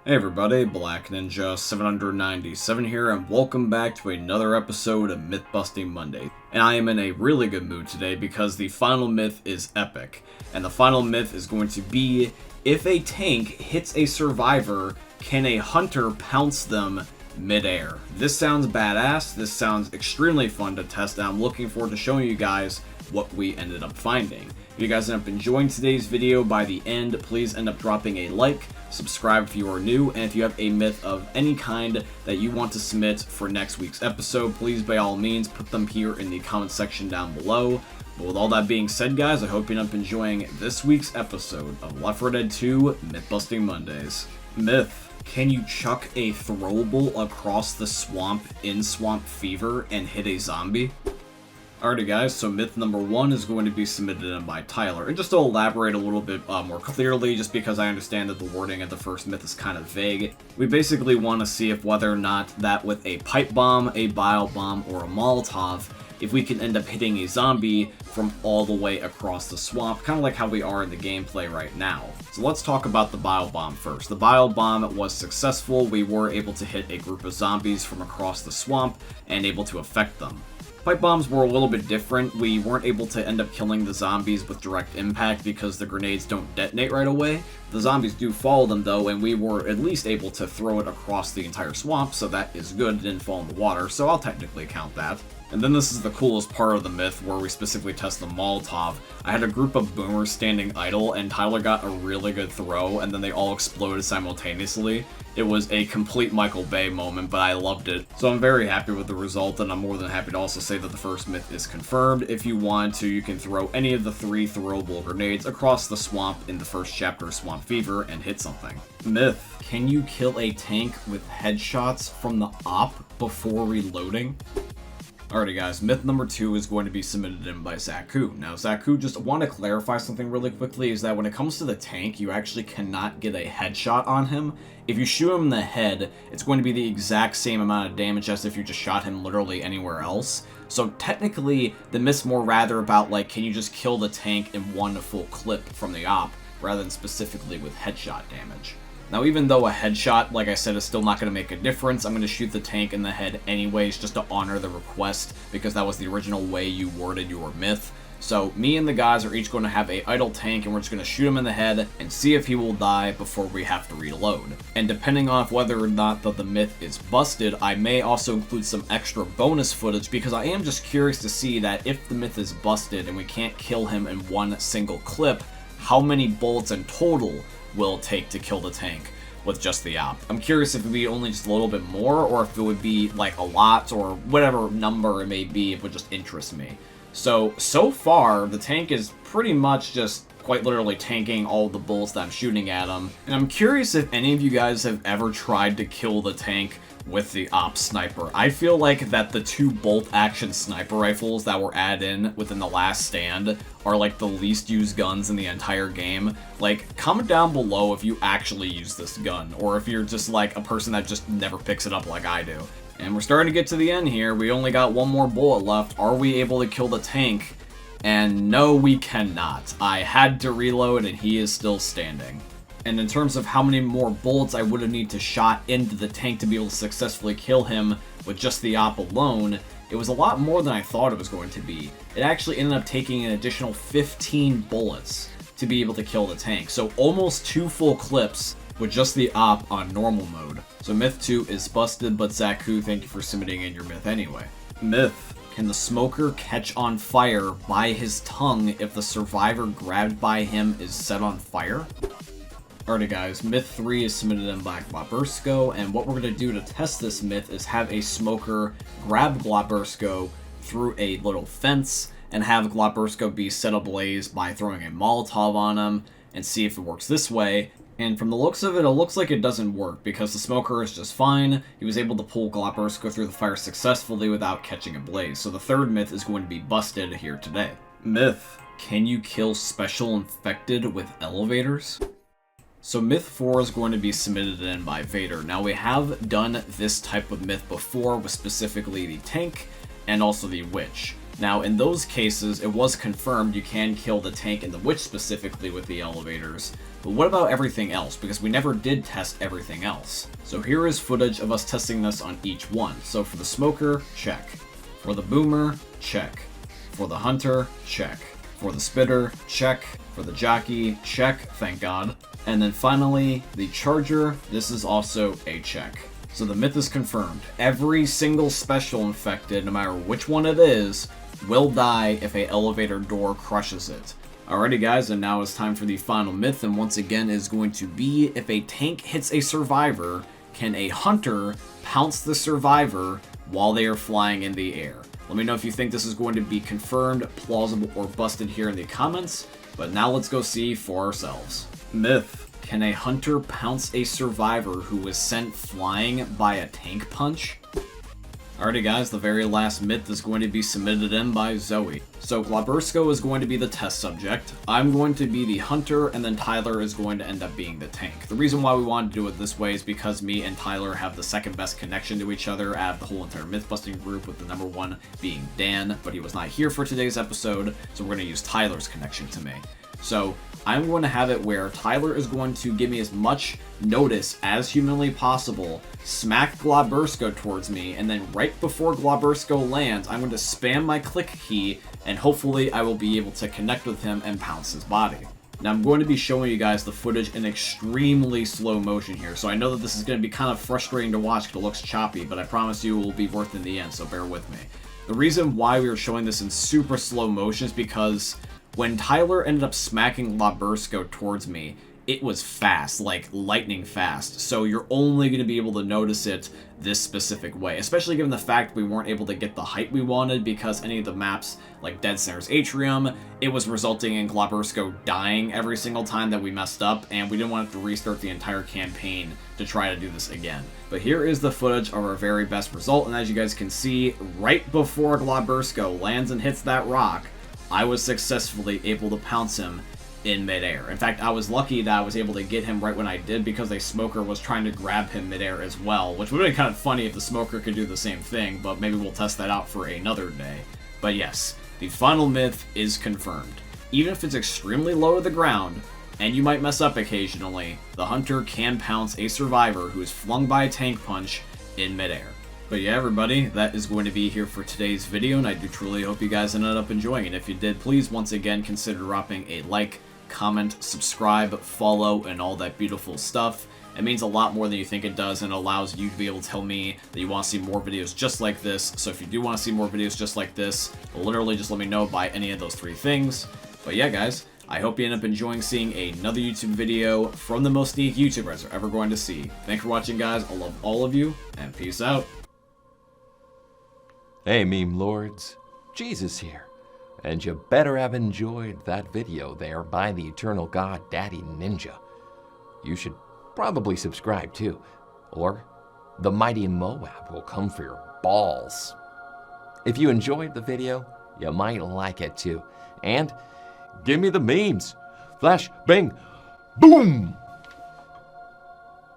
Hey everybody, Black Ninja 797 here, and welcome back to another episode of Myth Busting Monday. And I am in a really good mood today because the final myth is epic. And the final myth is going to be, if a tank hits a survivor, can a hunter pounce them midair? This sounds badass, this sounds extremely fun to test, and I'm looking forward to showing you guys what we ended up finding. If you guys end up enjoying today's video, by the end, please end up dropping a like, subscribe if you are new, and if you have a myth of any kind that you want to submit for next week's episode, please by all means put them here in the comment section down below. But with all that being said, guys, I hope you end up enjoying this week's episode of Left 4 Dead 2 Myth Busting Mondays. Myth: can you chuck a throwable across the swamp in Swamp Fever and hit a zombie? Alrighty guys, so myth number 1 is going to be submitted in by Tyler. And just to elaborate a little bit more clearly, just because I understand that the wording of the first myth is kind of vague, we basically want to see if whether or not that with a pipe bomb, a bio bomb, or a Molotov, if we can end up hitting a zombie from all the way across the swamp, kind of like how we are in the gameplay right now. So let's talk about the bio bomb first. The bio bomb was successful. We were able to hit a group of zombies from across the swamp and able to affect them. Pipe bombs were a little bit different. We weren't able to end up killing the zombies with direct impact because the grenades don't detonate right away. The zombies do follow them though, and we were at least able to throw it across the entire swamp, so that is good. It didn't fall in the water, so I'll technically count that. And then this is the coolest part of the myth, where we specifically test the Molotov. I had a group of boomers standing idle, and Tyler got a really good throw, and then they all exploded simultaneously. It was a complete Michael Bay moment, but I loved it. So I'm very happy with the result, and I'm more than happy to also say that the first myth is confirmed. If you want to, you can throw any of the 3 throwable grenades across the swamp in the first chapter of Swamp Fever and hit something. Myth: can you kill a tank with headshots from the op before reloading? Alrighty guys, myth number 2 is going to be submitted in by Zaku. Now Zaku, just want to clarify something really quickly, is that when it comes to the tank, you actually cannot get a headshot on him. If you shoot him in the head, it's going to be the exact same amount of damage as if you just shot him literally anywhere else. So technically, the myth's more rather about like, can you just kill the tank in one full clip from the op, rather than specifically with headshot damage. Now, even though a headshot, like I said, is still not going to make a difference, I'm going to shoot the tank in the head anyways, just to honor the request, because that was the original way you worded your myth. So, me and the guys are each going to have a idle tank, and we're just going to shoot him in the head and see if he will die before we have to reload. And depending on whether or not the myth is busted, I may also include some extra bonus footage, because I am just curious to see that if the myth is busted and we can't kill him in one single clip, how many bullets in total will take to kill the tank with just the op. I'm curious if it would be only just a little bit more, or if it would be like a lot, or whatever number it may be. It would just interest me. So far, the tank is pretty much just quite literally tanking all the bullets that I'm shooting at him. And I'm curious if any of you guys have ever tried to kill the tank with the op sniper. I feel like that the 2 bolt action sniper rifles that were added in within the last stand are like the least used guns in the entire game. Like, comment down below if you actually use this gun, or if you're just like a person that just never picks it up like I do. And we're starting to get to the end here. We only got 1 more bullet left. Are we able to kill the tank? And no, we cannot. I had to reload and he is still standing. And in terms of how many more bullets I would have needed to shot into the tank to be able to successfully kill him with just the op alone, it was a lot more than I thought it was going to be. It actually ended up taking an additional 15 bullets to be able to kill the tank. So almost 2 full clips with just the op on normal mode. So myth 2 is busted, but Zaku, thank you for submitting in your myth anyway. Myth: can the smoker catch on fire by his tongue if the survivor grabbed by him is set on fire? Alrighty guys, myth 3 is submitted in by Glabursko, and what we're going to do to test this myth is have a smoker grab Glabursko through a little fence, and have Glabursko be set ablaze by throwing a Molotov on him, and see if it works this way. And from the looks of it, it looks like it doesn't work, because the smoker is just fine. He was able to pull Glabursko through the fire successfully without catching a blaze. So the third myth is going to be busted here today. Myth: can you kill special infected with elevators? So myth 4 is going to be submitted in by Vader. Now, we have done this type of myth before with specifically the tank and also the witch. Now, in those cases, it was confirmed you can kill the tank and the witch specifically with the elevators, but what about everything else? Because we never did test everything else. So here is footage of us testing this on each one. So for the smoker, check. For the boomer, check. For the hunter, check. For the spitter, check. For the jockey, check, thank God. And then finally, the charger, this is also a check. So the myth is confirmed. Every single special infected, no matter which one it is, will die if a elevator door crushes it. Alrighty guys, and now it's time for the final myth, and once again is going to be, if a tank hits a survivor, can a hunter pounce the survivor while they are flying in the air? Let me know if you think this is going to be confirmed, plausible, or busted here in the comments, but now let's go see for ourselves. Myth. Can a hunter pounce a survivor who was sent flying by a tank punch? Alrighty guys, the very last myth is going to be submitted in by Zoe. So Glabersko is going to be the test subject, I'm going to be the hunter, and then Tyler is going to end up being the tank. The reason why we wanted to do it this way is because me and Tyler have the second best connection to each other out of the whole entire myth-busting group, with the number one being Dan, but he was not here for today's episode, so we're going to use Tyler's connection to me. So I'm going to have it where Tyler is going to give me as much notice as humanly possible, smack Glabersko towards me, and then right before Glabersko lands, I'm going to spam my click key, and hopefully I will be able to connect with him and pounce his body. Now I'm going to be showing you guys the footage in extremely slow motion here, so I know that this is going to be kind of frustrating to watch because it looks choppy, but I promise you it will be worth it in the end, so bear with me. The reason why we are showing this in super slow motion is because when Tyler ended up smacking Glabersko towards me, it was fast, like lightning fast, so you're only going to be able to notice it this specific way, especially given the fact we weren't able to get the height we wanted because any of the maps, like NSenr's Atrium, it was resulting in Glabersko dying every single time that we messed up, and we didn't want to restart the entire campaign to try to do this again. But here is the footage of our very best result, and as you guys can see, right before Glabersko lands and hits that rock, I was successfully able to pounce him in midair. In fact, I was lucky that I was able to get him right when I did because a smoker was trying to grab him midair as well, which would have been kind of funny if the smoker could do the same thing, but maybe we'll test that out for another day. But yes, the final myth is confirmed. Even if it's extremely low to the ground, and you might mess up occasionally, the hunter can pounce a survivor who is flung by a tank punch in midair. But yeah, everybody, that is going to be here for today's video, and I do truly hope you guys ended up enjoying it. If you did, please once again consider dropping a like, comment, subscribe, follow, and all that beautiful stuff. It means a lot more than you think it does, and allows you to be able to tell me that you want to see more videos just like this. So if you do want to see more videos just like this, literally just let me know by any of those three things. But yeah, guys, I hope you end up enjoying seeing another YouTube video from the most unique YouTubers are ever going to see. Thanks for watching, guys. I love all of you, and peace out. Hey meme lords, Jesus here, and you better have enjoyed that video there by the eternal god Daddy Ninja. You should probably subscribe too, or the mighty Moab will come for your balls. If you enjoyed the video, you might like it too, and give me the memes. Flash, bang, boom!